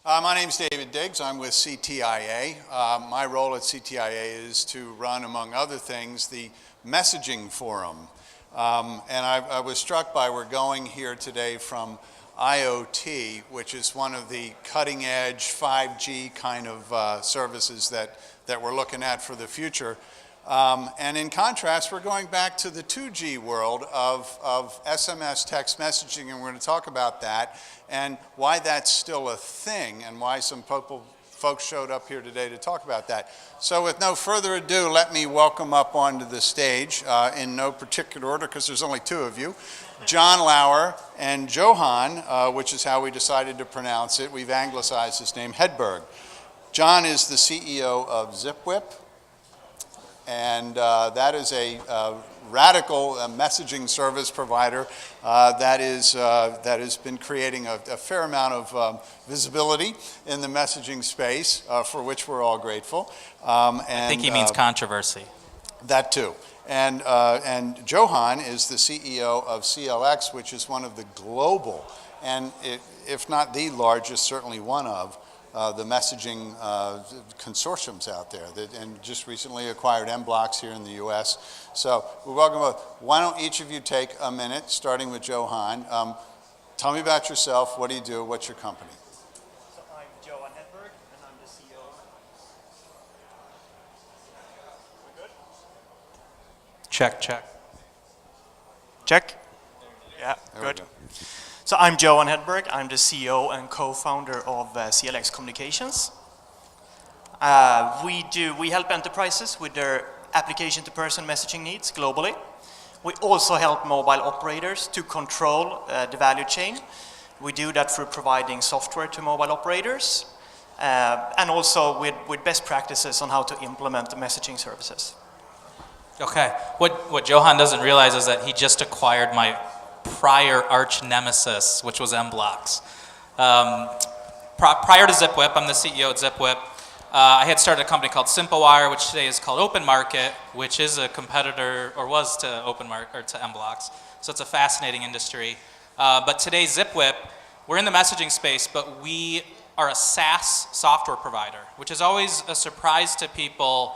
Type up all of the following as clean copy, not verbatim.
My name's David Diggs. I'm with CTIA. My role at CTIA is to run, among other things, the messaging forum. And I was struck by we're going here today from IoT, which is one of the cutting edge 5G kind of services that we're looking at for the future. And in contrast, we're going back to the 2G world of SMS text messaging, and we're going to talk about that and why that's still a thing and why some folks showed up here today to talk about that. So with no further ado, let me welcome up onto the stage, in no particular order because there's only two of you, John Lauer and Johan, which is how we decided to pronounce it. We've anglicized his name, Hedberg. John is the CEO of ZipWhip. And that is a radical messaging service provider that has been creating a fair amount of visibility in the messaging space, for which we're all grateful. I think he means controversy. That too. And Johan is the CEO of CLX, which is one of the global, and if not the largest, certainly one of, the messaging consortiums out there, and just recently acquired mBlocks here in the US. So we welcome both. Why don't each of you take a minute, starting with Johan. Tell me about yourself. What do you do? What's your company? So I'm Johan Hedberg, and I'm the CEO. We good? Check, check. Check? Yeah, good. So I'm Johan Hedberg. I'm the CEO and co-founder of CLX Communications. We help enterprises with their application-to-person messaging needs globally. We also help mobile operators to control the value chain. We do that through providing software to mobile operators, and also with best practices on how to implement the messaging services. Okay. What Johan doesn't realize is that he just acquired my prior arch nemesis, which was mBlocks. Prior to ZipWhip, I'm the CEO at ZipWhip. I had started a company called SimpleWire, which today is called Open Market, which is a competitor, or was to to mBlocks. So it's a fascinating industry. But today, ZipWhip, we're in the messaging space, but we are a SaaS software provider, which is always a surprise to people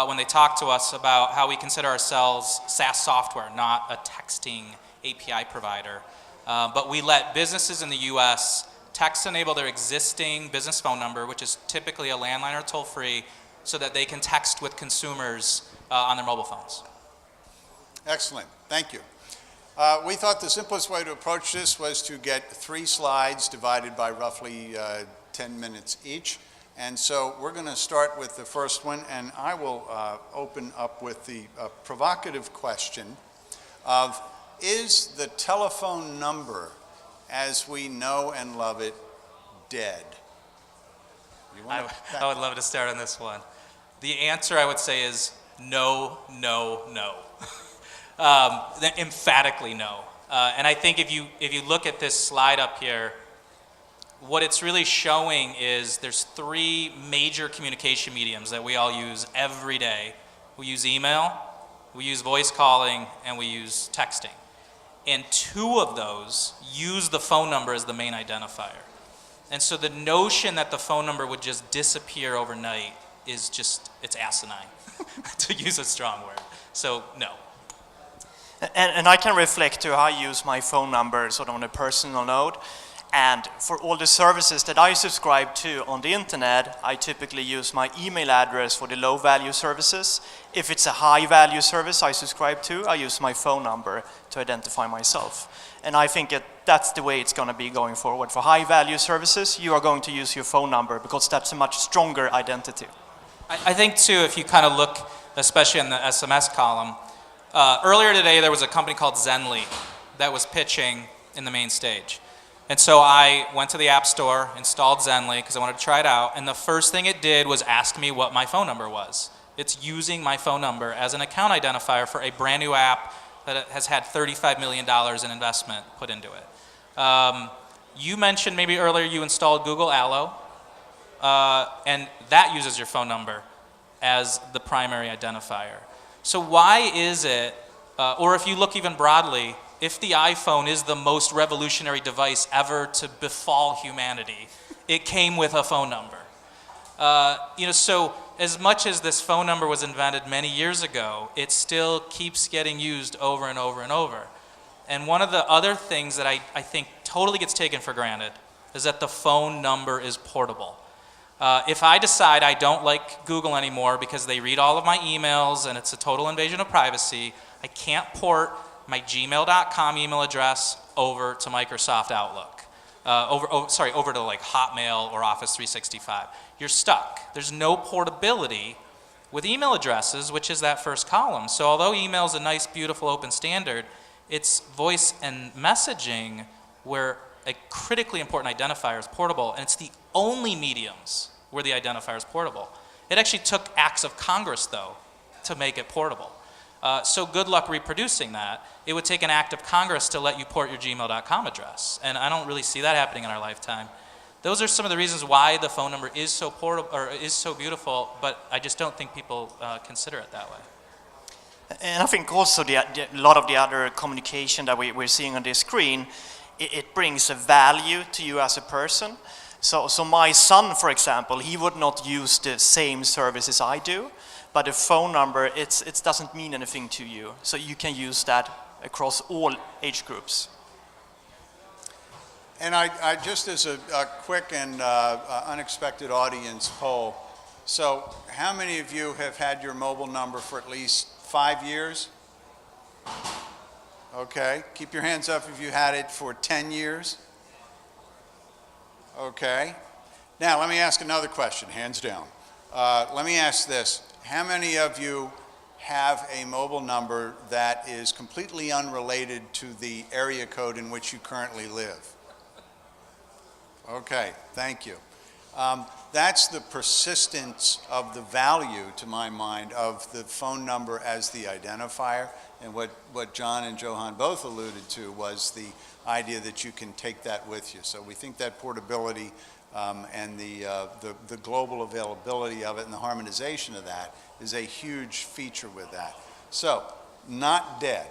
when they talk to us about how we consider ourselves SaaS software, not a texting API provider. But we let businesses in the US text enable their existing business phone number, which is typically a landline or toll-free, so that they can text with consumers on their mobile phones. Excellent. Thank you. We thought the simplest way to approach this was to get 3 slides divided by roughly 10 minutes each. And so we're going to start with the first one, and I will open up with the provocative question of, is the telephone number as we know and love it dead? I would love to start on this one. The answer, I would say, is no, no, no. Emphatically no. And I think if you look at this slide up here, what it's really showing is there's 3 major communication mediums that we all use every day. We use email, we use voice calling, and we use texting. And 2 of those use the phone number as the main identifier. And so the notion that the phone number would just disappear overnight is just, it's asinine, to use a strong word. So no. And I can reflect to how I use my phone number sort of on a personal note. And for all the services that I subscribe to on the internet, I typically use my email address for the low-value services. If it's a high-value service I subscribe to, I use my phone number to identify myself. And I think that's the way it's going to be going forward. For high-value services, you are going to use your phone number because that's a much stronger identity. I think, too, if you kind of look, especially in the SMS column, earlier today there was a company called Zenly that was pitching in the main stage. And so I went to the App Store, installed Zenly because I wanted to try it out, and the first thing it did was ask me what my phone number was. It's using my phone number as an account identifier for a brand new app that has had $35 million in investment put into it. You mentioned maybe earlier you installed Google Allo, and that uses your phone number as the primary identifier. So why is it, or if you look even broadly, if the iPhone is the most revolutionary device ever to befall humanity, it came with a phone number. So as much as this phone number was invented many years ago, it still keeps getting used over and over and over. And one of the other things that I think totally gets taken for granted is that the phone number is portable. If I decide I don't like Google anymore because they read all of my emails and it's a total invasion of privacy, I can't port my gmail.com email address over to Microsoft Outlook, over to like Hotmail or Office 365. You're stuck. There's no portability with email addresses, which is that first column. So although email is a nice, beautiful, open standard, it's voice and messaging where a critically important identifier is portable, and it's the only mediums where the identifier is portable. It actually took acts of Congress, though, to make it portable. So good luck reproducing that. It would take an act of Congress to let you port your gmail.com address, and I don't really see that happening in our lifetime. Those are some of the reasons why the phone number is so portable, or is so beautiful, but I just don't think people consider it that way. And I think also a lot of the other communication that we're seeing on this screen, it brings a value to you as a person. So my son, for example, he would not use the same services I do, but a phone number, it doesn't mean anything to you. So you can use that across all age groups. And I just as a quick and unexpected audience poll, so how many of you have had your mobile number for at least 5 years? Okay, keep your hands up if you had it for 10 years. Okay. Now, let me ask another question, hands down. Let me ask this. How many of you have a mobile number that is completely unrelated to the area code in which you currently live? Okay, thank you. That's the persistence of the value, to my mind, of the phone number as the identifier. And what John and Johan both alluded to was the idea that you can take that with you. So we think that portability and the global availability of it and the harmonization of that is a huge feature with that. So, not dead.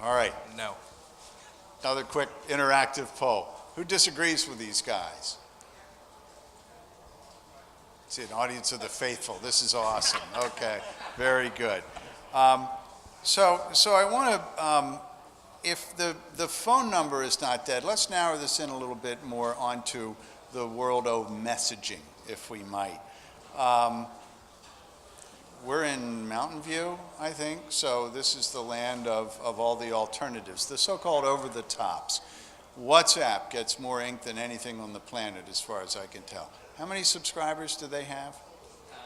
All right. No. Another quick interactive poll. Who disagrees with these guys? See, an audience of the faithful. This is awesome. Okay, very good. So I want to, if the phone number is not dead, let's narrow this in a little bit more onto the world of messaging, if we might. We're in Mountain View, I think, so this is the land of all the alternatives, the so-called over-the-tops. WhatsApp gets more ink than anything on the planet, as far as I can tell. How many subscribers do they have?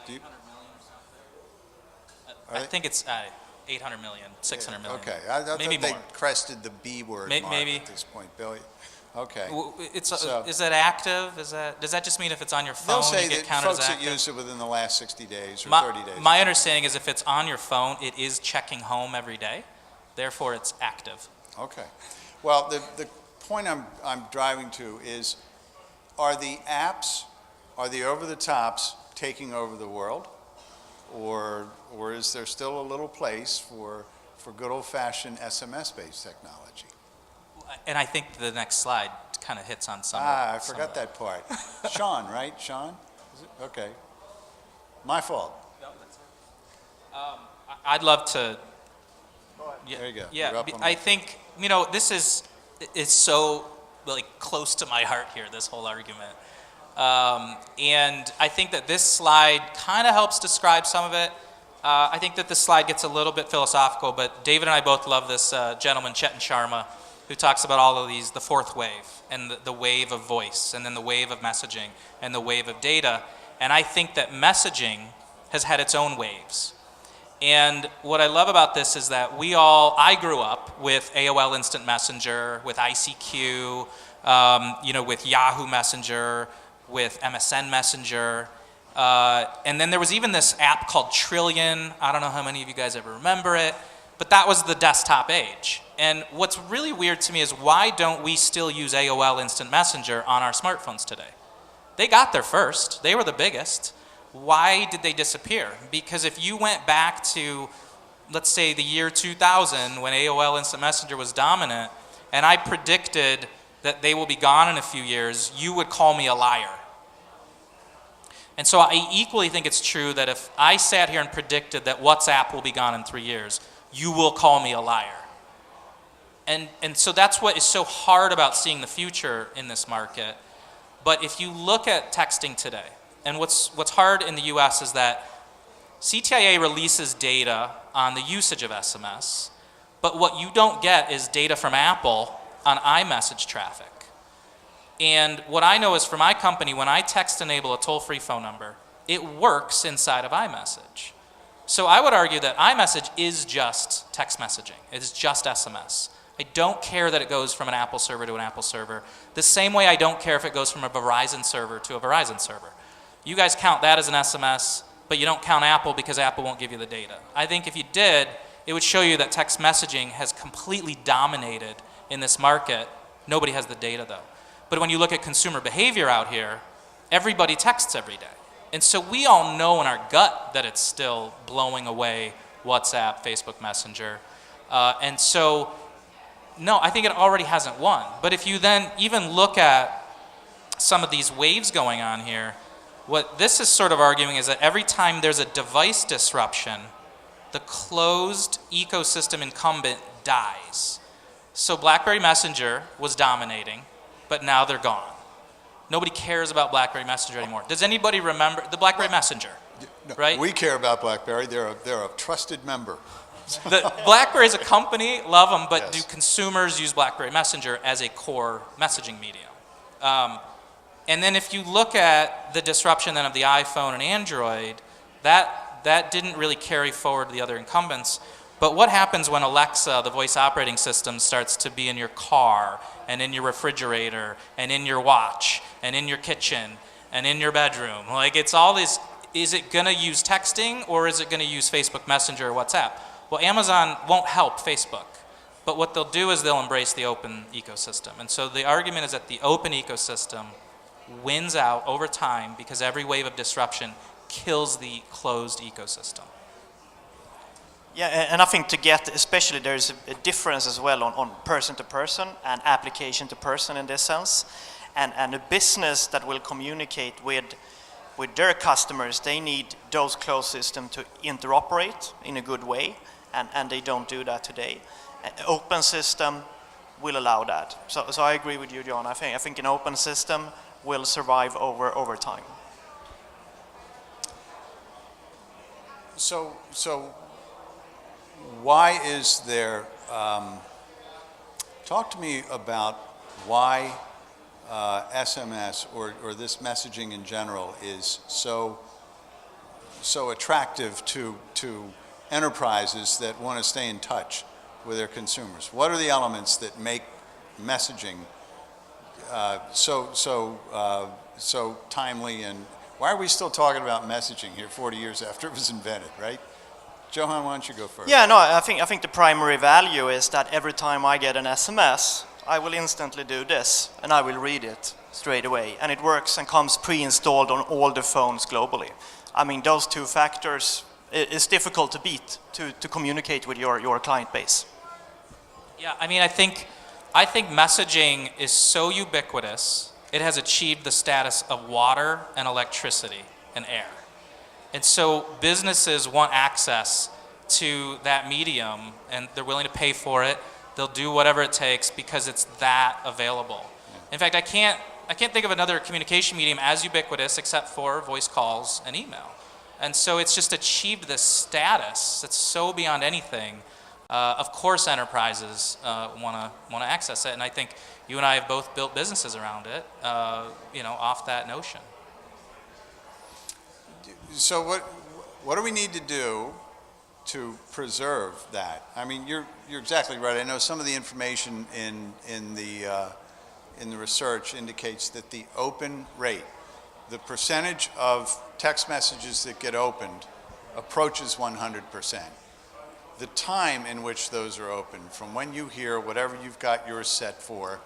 800 million or something. I think it's 800 million, 600 million. Okay, I thought maybe they more. Crested the B word mark maybe. at this point, Billy. Okay. Is that active? Does that just mean if it's on your phone, They'll say you get that counted folks as that active? used it within the last 60 days or 30 days. My understanding is if it's on your phone, it is checking home every day. Therefore, it's active. Okay. Well, the point I'm driving to is, are the apps, are the over-the-tops taking over the world? Or is there still a little place for good old-fashioned SMS-based technology? And I think the next slide kind of hits on some. I forgot that part. Sean, right? Sean? Is it? Okay. My fault. No, that's it. I'd love to. There you go. Yeah, I think this is so close to my heart here. This whole argument, and I think that this slide kind of helps describe some of it. I think that this slide gets a little bit philosophical, but David and I both love this gentleman, Chetan Sharma, who talks about all of these, the fourth wave, and the wave of voice, and then the wave of messaging, and the wave of data. And I think that messaging has had its own waves. And what I love about this is that I grew up with AOL Instant Messenger, with ICQ, with Yahoo Messenger, with MSN Messenger. And then there was even this app called Trillion. I don't know how many of you guys ever remember it, but that was the desktop age. And what's really weird to me is why don't we still use AOL Instant Messenger on our smartphones today? They got there first. They were the biggest. Why did they disappear? Because if you went back to, let's say, the year 2000 when AOL Instant Messenger was dominant, and I predicted that they will be gone in a few years, you would call me a liar. And so I equally think it's true that if I sat here and predicted that WhatsApp will be gone in 3 years, you will call me a liar. And so that's what is so hard about seeing the future in this market. But if you look at texting today, and what's hard in the US is that CTIA releases data on the usage of SMS, but what you don't get is data from Apple on iMessage traffic. And what I know is for my company, when I text enable a toll-free phone number, it works inside of iMessage. So I would argue that iMessage is just text messaging. It is just SMS. I don't care that it goes from an Apple server to an Apple server. The same way I don't care if it goes from a Verizon server to a Verizon server. You guys count that as an SMS, but you don't count Apple because Apple won't give you the data. I think if you did, it would show you that text messaging has completely dominated in this market. Nobody has the data though. But when you look at consumer behavior out here, everybody texts every day. And so we all know in our gut that it's still blowing away WhatsApp, Facebook Messenger. And so, no, I think it already hasn't won. But if you then even look at some of these waves going on here, what this is sort of arguing is that every time there's a device disruption, the closed ecosystem incumbent dies. So BlackBerry Messenger was dominating, but now they're gone. Nobody cares about BlackBerry Messenger anymore. Does anybody remember the BlackBerry Messenger? No, right? We care about BlackBerry. They're a trusted member. The BlackBerry is a company, love them, but Yes. do consumers use BlackBerry Messenger as a core messaging medium? And then if you look at the disruption then of the iPhone and Android, that didn't really carry forward the other incumbents. But what happens when Alexa, the voice operating system, starts to be in your car and in your refrigerator and in your watch and in your kitchen and in your bedroom? Like it's all this, is it gonna use texting or is it gonna use Facebook Messenger or WhatsApp? Well, Amazon won't help Facebook. But what they'll do is they'll embrace the open ecosystem. And so the argument is that the open ecosystem wins out over time because every wave of disruption kills the closed ecosystem. Yeah, and I think to get, especially there's a difference as well on person to person and application to person in this sense. And a business that will communicate with their customers, they need those closed systems to interoperate in a good way, and they don't do that today. An open system will allow that. So I agree with you, John. I think an open system will survive over time. So why is there, talk to me about why SMS or this messaging in general is so attractive to enterprises that want to stay in touch with their consumers. What are the elements that make messaging so timely, and why are we still talking about messaging here 40 years after it was invented, right? Johan, why don't you go first? Yeah, no, I think the primary value is that every time I get an SMS, I will instantly do this, and I will read it straight away. And it works and comes pre-installed on all the phones globally. I mean, those two factors, it's difficult to beat to communicate with your client base. Yeah, I mean, I think messaging is so ubiquitous, it has achieved the status of water and electricity and air. And so businesses want access to that medium, and they're willing to pay for it. They'll do whatever it takes because it's that available. In fact, I can't think of another communication medium as ubiquitous except for voice calls and email. And so it's just achieved this status that's so beyond anything. Of course, enterprises want to access it, and I think you and I have both built businesses around it, off that notion. So what do we need to do to preserve that? I mean, you're exactly right. I know some of the information in the research indicates that the open rate, the percentage of text messages that get opened, approaches 100%. The time in which those are opened, from when you hear whatever you've got yours set for,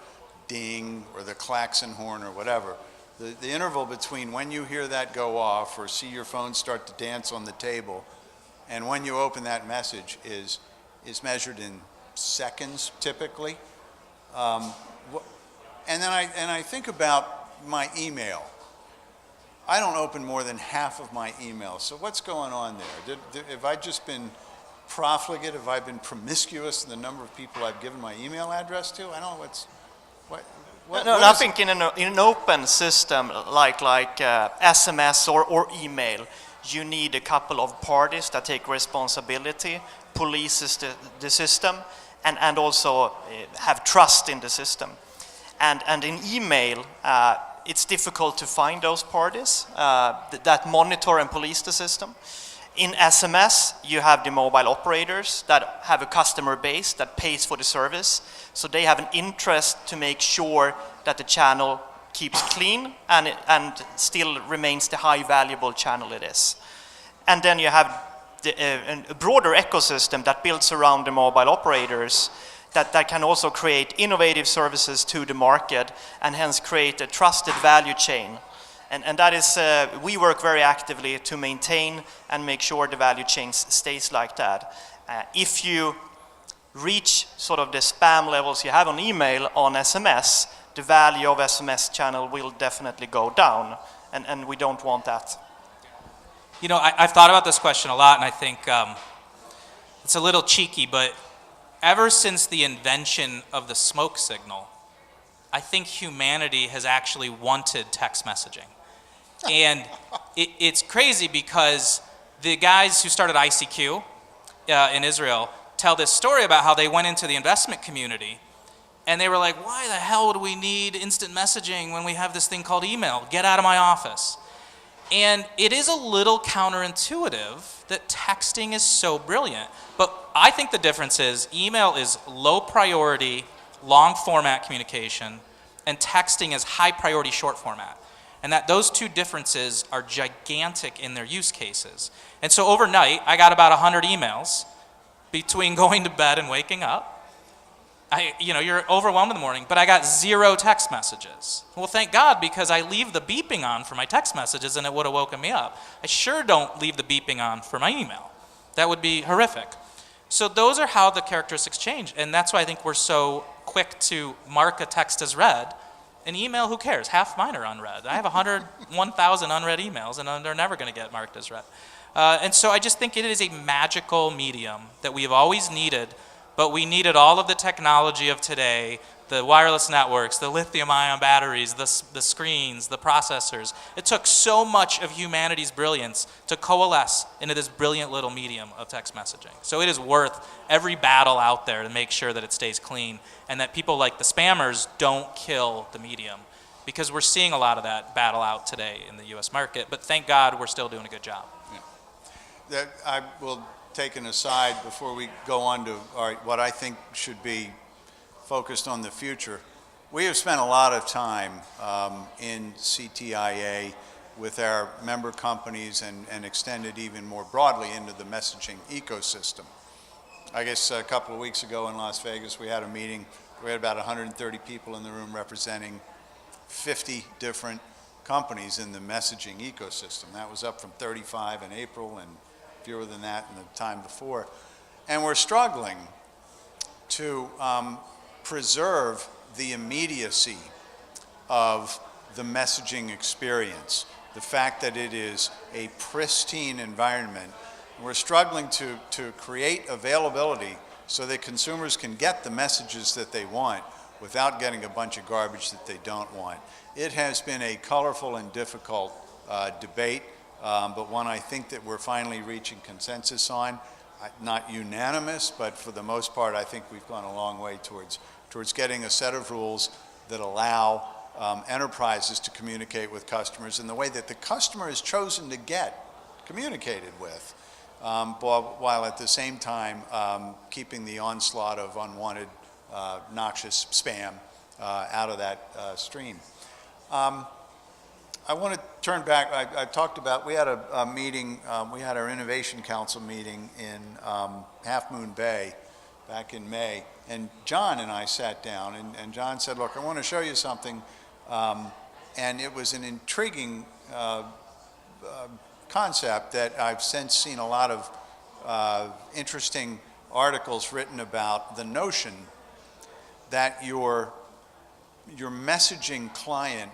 ding or the klaxon horn or whatever, the interval between when you hear that go off or see your phone start to dance on the table and when you open that message is And then I think about my email. I don't open more than half of my emails. So what's going on there? Have I just been profligate? Have I been promiscuous in the number of people I've given my email address to? I don't know I think in an open system like SMS or email, you need a couple of parties that take responsibility, polices the system, and also have trust in the system. And in email, it's difficult to find those parties that monitor and police the system. In SMS, you have the mobile operators that have a customer base that pays for the service. So they have an interest to make sure that the channel keeps clean and still remains the high valuable channel it is. And then you have a broader ecosystem that builds around the mobile operators that can also create innovative services to the market and hence create a trusted value chain. And that is, we work very actively to maintain and make sure the value chain stays like that. If you reach sort of the spam levels you have on email on SMS, the value of SMS channel will definitely go down, and we don't want that. You know, I've thought about this question a lot, and I think it's a little cheeky, but ever since the invention of the smoke signal, I think humanity has actually wanted text messaging. And it's crazy because the guys who started ICQ in Israel tell this story about how they went into the investment community and they were like, why the hell would we need instant messaging when we have this thing called email? Get out of my office. And it is a little counterintuitive that texting is so brilliant. But I think the difference is email is low priority, long format communication, and texting is high priority, short format. And that those two differences are gigantic in their use cases. And so overnight, I got about 100 emails between going to bed and waking up. You're overwhelmed in the morning, but I got 0 text messages. Well, thank God, because I leave the beeping on for my text messages and it would have woken me up. I sure don't leave the beeping on for my email. That would be horrific. So those are how the characteristics change. And that's why I think we're so quick to mark a text as read. An email, who cares? Half mine are unread. I have 1,000 unread emails, and they're never going to get marked as read. And so I just think it is a magical medium that we have always needed, but we needed all of the technology of today, the wireless networks, the lithium-ion batteries, the screens, the processors. It took so much of humanity's brilliance to coalesce into this brilliant little medium of text messaging. So it is worth every battle out there to make sure that it stays clean and that people like the spammers don't kill the medium, because we're seeing a lot of that battle out today in the US market, but thank God we're still doing a good job. Yeah. That I will take an aside before we go on to what I think should be focused on the future. We have spent a lot of time in CTIA with our member companies and extended even more broadly into the messaging ecosystem. I guess a couple of weeks ago in Las Vegas, we had a meeting. We had about 130 people in the room representing 50 different companies in the messaging ecosystem. That was up from 35 in April and fewer than that in the time before. And we're struggling to preserve the immediacy of the messaging experience, the fact that it is a pristine environment. We're struggling to create availability so that consumers can get the messages that they want without getting a bunch of garbage that they don't want. It has been a colorful and difficult debate, but one I think that we're finally reaching consensus on. Not unanimous, but for the most part, I think we've gone a long way towards getting a set of rules that allow enterprises to communicate with customers in the way that the customer has chosen to get communicated with, while at the same time keeping the onslaught of unwanted, noxious spam out of that stream. I want to turn back. I talked about, we had a meeting, we had our Innovation Council meeting in Half Moon Bay back in May, and John and I sat down, and John said, look, I want to show you something, and it was an intriguing concept that I've since seen a lot of interesting articles written about, the notion that your your messaging client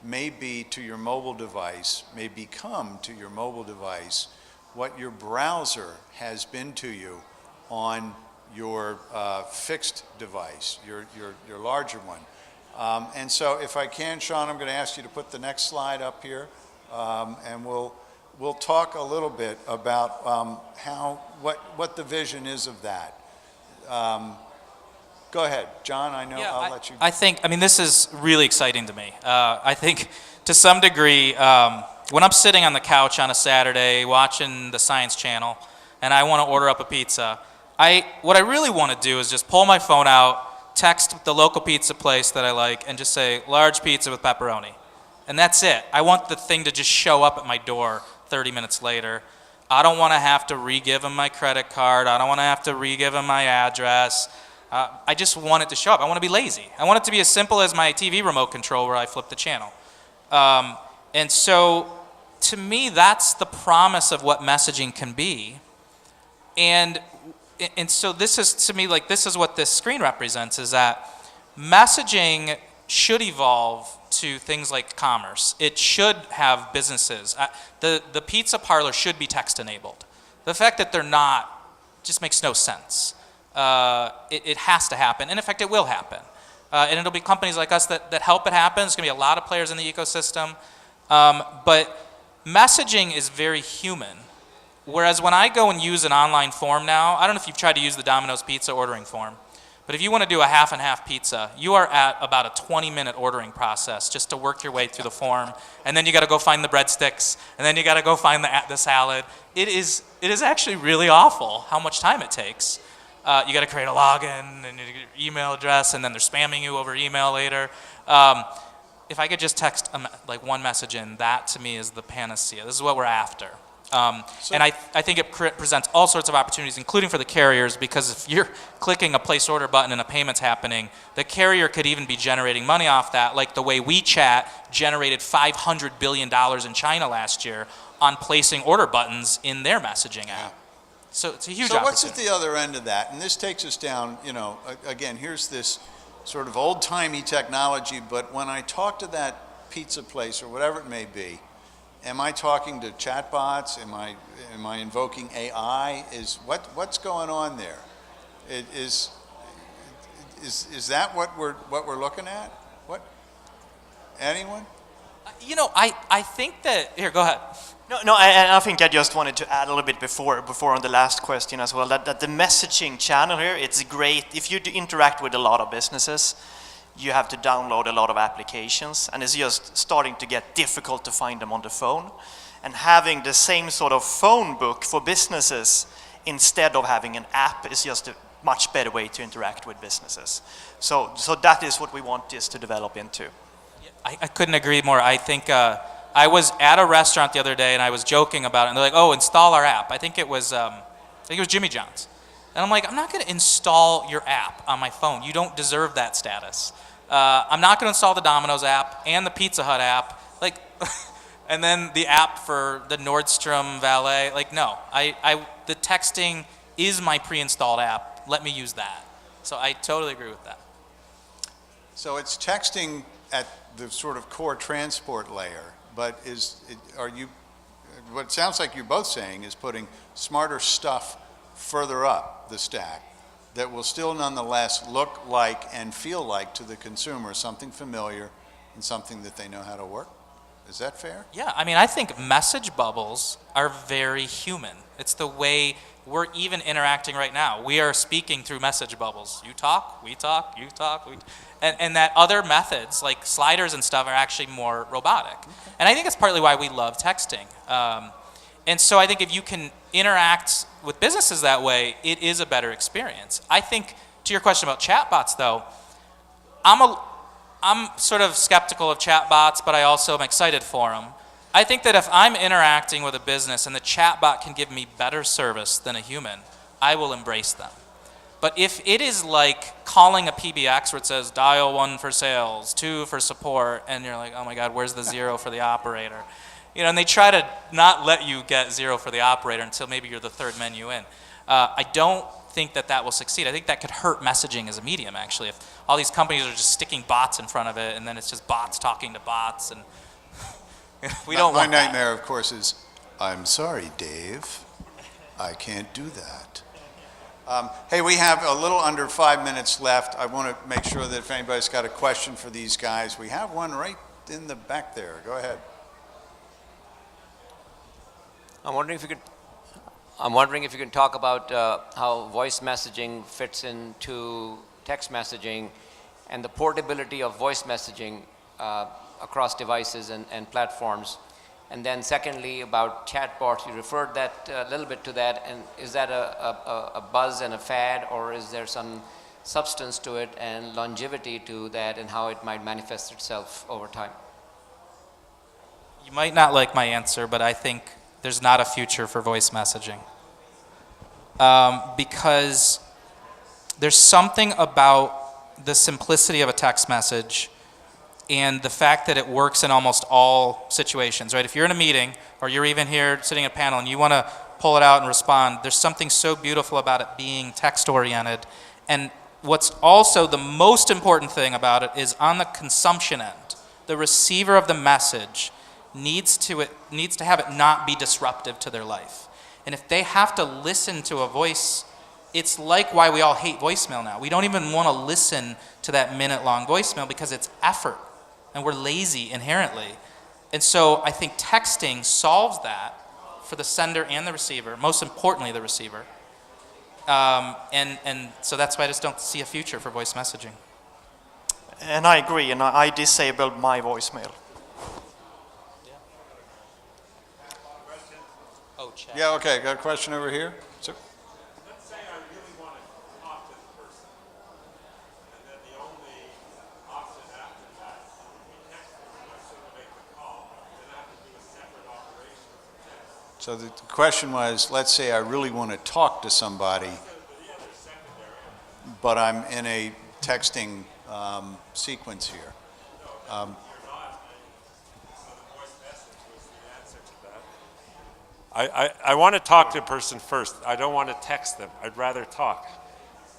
may be to your mobile device, may become to your mobile device what your browser has been to you on your fixed device, your larger one. And so if I can, Sean, I'm going to ask you to put the next slide up here, and we'll talk a little bit about what the vision is of that. Go ahead, John, I'll let you. I think, this is really exciting to me. I think to some degree, when I'm sitting on the couch on a Saturday watching the Science Channel and I want to order up a pizza, what I really want to do is just pull my phone out, text the local pizza place that I like, and just say, large pizza with pepperoni. And that's it. I want the thing to just show up at my door 30 minutes later. I don't want to have to re-give them my credit card. I don't want to have to re-give them my address. I just want it to show up. I want to be lazy. I want it to be as simple as my TV remote control where I flip the channel. And so, to me, that's the promise of what messaging can be. And so this is, to me, this is what this screen represents, is that messaging should evolve to things like commerce. It should have businesses. The pizza parlor should be text enabled. The fact that they're not just makes no sense. It has to happen, and in fact it will happen. And it'll be companies like us that help it happen. There's going to be a lot of players in the ecosystem. But messaging is very human. Whereas when I go and use an online form now, I don't know if you've tried to use the Domino's pizza ordering form, but if you want to do a half and half pizza, you are at about a 20-minute ordering process just to work your way through the form, and then you got to go find the breadsticks, and then you got to go find the salad. It is actually really awful how much time it takes. You got to create a login and your email address, and then they're spamming you over email later. If I could just text one message in, that to me is the panacea. This is what we're after. And I think it presents all sorts of opportunities, including for the carriers, because if you're clicking a place order button and a payment's happening, the carrier could even be generating money off that, like the way WeChat generated $500 billion in China last year on placing order buttons in their messaging app. So it's a huge opportunity. So what's at the other end of that? And this takes us down, again, here's this sort of old-timey technology, but when I talk to that pizza place or whatever it may be, am I talking to chatbots? Am I invoking AI? What's going on there? Is that what we're looking at? What? Anyone? I think that here. Go ahead. No. I think I just wanted to add a little bit before on the last question as well. That the messaging channel here, it's great if you interact with a lot of businesses. You have to download a lot of applications, and it's just starting to get difficult to find them on the phone. And having the same sort of phone book for businesses instead of having an app is just a much better way to interact with businesses. So that is what we want this to develop into. I couldn't agree more. I think I was at a restaurant the other day, and I was joking about it, and they're like, "Oh, install our app." I think it was Jimmy John's. And I'm like, I'm not going to install your app on my phone. You don't deserve that status. I'm not going to install the Domino's app and the Pizza Hut app, and then the app for the Nordstrom Valet. No, the texting is my pre-installed app. Let me use that. So I totally agree with that. So it's texting at the sort of core transport layer, but what it sounds like you're both saying is putting smarter stuff further up the stack that will still nonetheless look like and feel like to the consumer something familiar and something that they know how to work. Is that fair? Yeah, I think message bubbles are very human. It's the way we're even interacting right now. We are speaking through message bubbles. You talk, we talk, you talk, and that other methods like sliders and stuff are actually more robotic. Okay. And I think it's partly why we love texting. And so I think if you can interact with businesses that way, it is a better experience. I think, to your question about chatbots, though, I'm sort of skeptical of chatbots, but I also am excited for them. I think that if I'm interacting with a business and the chatbot can give me better service than a human, I will embrace them. But if it is like calling a PBX where it says dial 1 for sales, 2 for support, and you're like, oh my God, where's the 0 for the operator? And they try to not let you get 0 for the operator until maybe you're the third menu in. I don't think that that will succeed. I think that could hurt messaging as a medium, actually. If all these companies are just sticking bots in front of it, and then it's just bots talking to bots, and we don't want My that. nightmare, of course, is, I'm sorry, Dave, I can't do that. Hey, we have a little under 5 minutes left. I want to make sure that if anybody's got a question for these guys, we have one right in the back there. Go ahead. I'm wondering if you can talk about how voice messaging fits into text messaging and the portability of voice messaging across devices and platforms. And then secondly, about chatbots, you referred that a little bit to that, and is that a buzz and a fad, or is there some substance to it and longevity to that, and how it might manifest itself over time? You might not like my answer, but I think there's not a future for voice messaging. Because there's something about the simplicity of a text message and the fact that it works in almost all situations, right? If you're in a meeting or you're even here sitting at a panel and you want to pull it out and respond, there's something so beautiful about it being text-oriented. And what's also the most important thing about it is on the consumption end, the receiver of the message needs to have it not be disruptive to their life. And if they have to listen to a voice, it's like why we all hate voicemail now. We don't even want to listen to that minute-long voicemail because it's effort, and we're lazy inherently. And so I think texting solves that for the sender and the receiver, most importantly the receiver. And so that's why I just don't see a future for voice messaging. And I agree, and I disabled my voicemail. Oh, chat. Yeah, okay, got a question over here? Sir? Let's say I really want to talk to the person, and then the only option after that would be texting, and I shouldn't make the call, then I have to do a separate operation for text. So the question was, let's say I really want to talk to somebody, but I'm in a texting sequence here. I want to talk to a person first. I don't want to text them. I'd rather talk.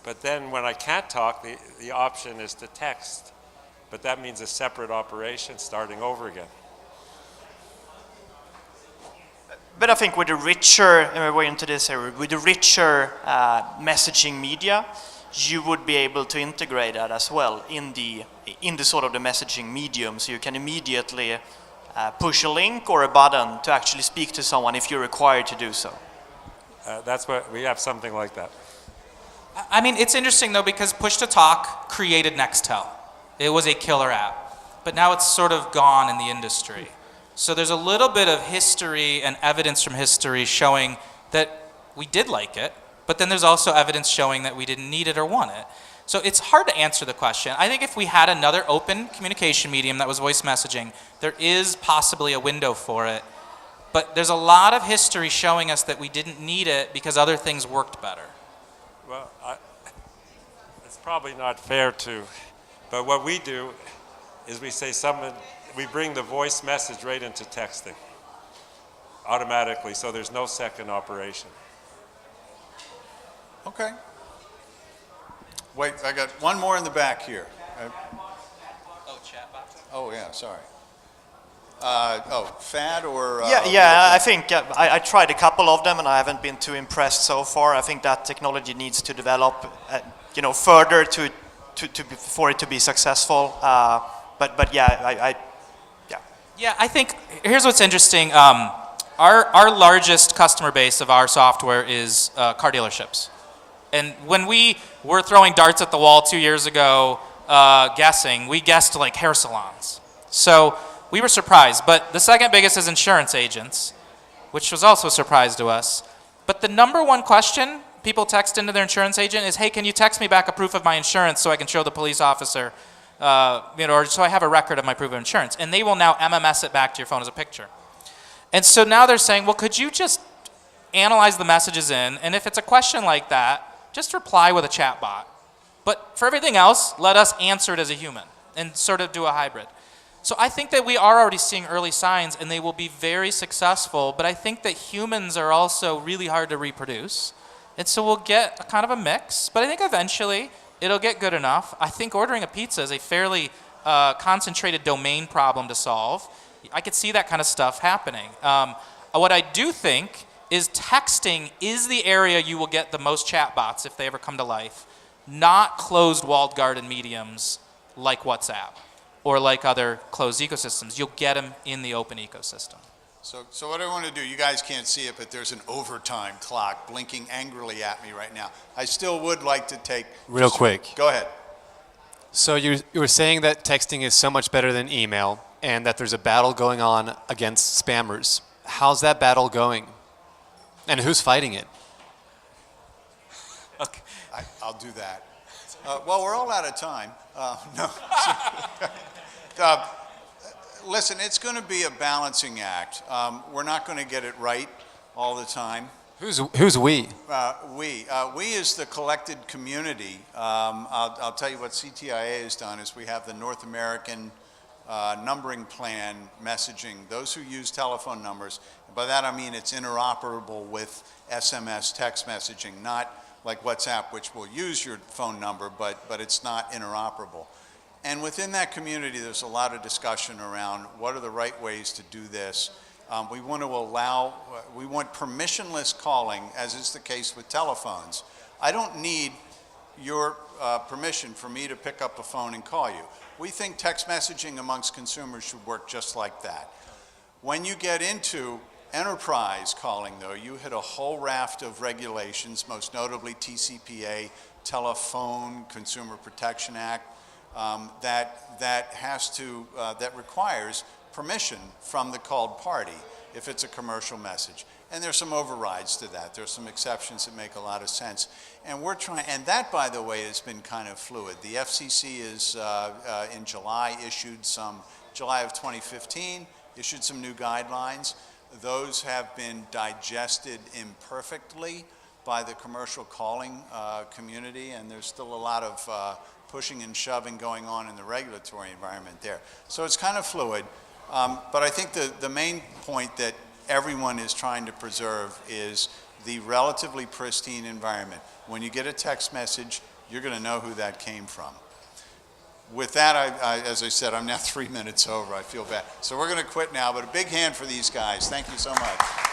But then when I can't talk, the option is to text. But that means a separate operation starting over again. But I think with the richer, we're into this area, with the richer messaging media, you would be able to integrate that as well in the sort of the messaging medium, so you can immediately push a link or a button to actually speak to someone if you're required to do so. That's what we have, something like that. I mean, it's interesting though, because push to talk created Nextel. It was a killer app, but now it's sort of gone in the industry. So there's a little bit of history and evidence from history showing that we did like it, but then there's also evidence showing that we didn't need it or want it. So it's hard to answer the question. I think if we had another open communication medium that was voice messaging, there is possibly a window for it. But there's a lot of history showing us that we didn't need it because other things worked better. Well, it's probably not fair to, but what we do is we say we bring the voice message right into texting automatically, so there's no second operation. Okay. Wait, I got one more in the back here. Oh, chatbot? Oh, yeah, sorry. Fad or? I think I tried a couple of them and I haven't been too impressed so far. I think that technology needs to develop, further for it to be successful. Yeah, I think here's what's interesting. Our largest customer base of our software is car dealerships. And when we were throwing darts at the wall 2 years ago, we guessed like hair salons. So we were surprised. But the second biggest is insurance agents, which was also a surprise to us. But the number one question people text into their insurance agent is, hey, can you text me back a proof of my insurance so I can show the police officer, or so I have a record of my proof of insurance. And they will now MMS it back to your phone as a picture. And so now they're saying, well, could you just analyze the messages in, and if it's a question like that, just reply with a chat bot. But for everything else, let us answer it as a human and sort of do a hybrid. So I think that we are already seeing early signs, and they will be very successful, but I think that humans are also really hard to reproduce. And so we'll get a kind of a mix, but I think eventually it'll get good enough. I think ordering a pizza is a fairly concentrated domain problem to solve. I could see that kind of stuff happening. What I do think is texting is the area you will get the most chatbots if they ever come to life, not closed walled garden mediums like WhatsApp or like other closed ecosystems. You'll get them in the open ecosystem. So what I want to do, you guys can't see it, but there's an overtime clock blinking angrily at me right now. I still would like to take... Real quick. Go ahead. So you were saying that texting is so much better than email and that there's a battle going on against spammers. How's that battle going? And who's fighting it? Okay. I'll do that. Well, we're all out of time. No. Listen, it's going to be a balancing act. We're not going to get it right all the time. Who's we? We is the collected community. I'll tell you what CTIA has done is we have the North American numbering plan messaging. Those who use telephone numbers, by that I mean it's interoperable with SMS text messaging, not like WhatsApp, which will use your phone number, but it's not interoperable. And within that community, there's a lot of discussion around what are the right ways to do this. We want permissionless calling, as is the case with telephones. I don't need your permission for me to pick up a phone and call you. We think text messaging amongst consumers should work just like that. When you get into enterprise calling, though, you hit a whole raft of regulations, most notably TCPA, Telephone Consumer Protection Act, that requires permission from the called party if it's a commercial message. And there's some overrides to that. There's some exceptions that make a lot of sense. And we're trying, and that, by the way, has been kind of fluid. The FCC is, in July of 2015, issued some new guidelines. Those have been digested imperfectly by the commercial calling community, and there's still a lot of pushing and shoving going on in the regulatory environment there. So it's kind of fluid, but I think the main point that everyone is trying to preserve is the relatively pristine environment. When you get a text message, you're going to know who that came from. With that, as I said, I'm now 3 minutes over. I feel bad. So we're going to quit now, but a big hand for these guys. Thank you so much.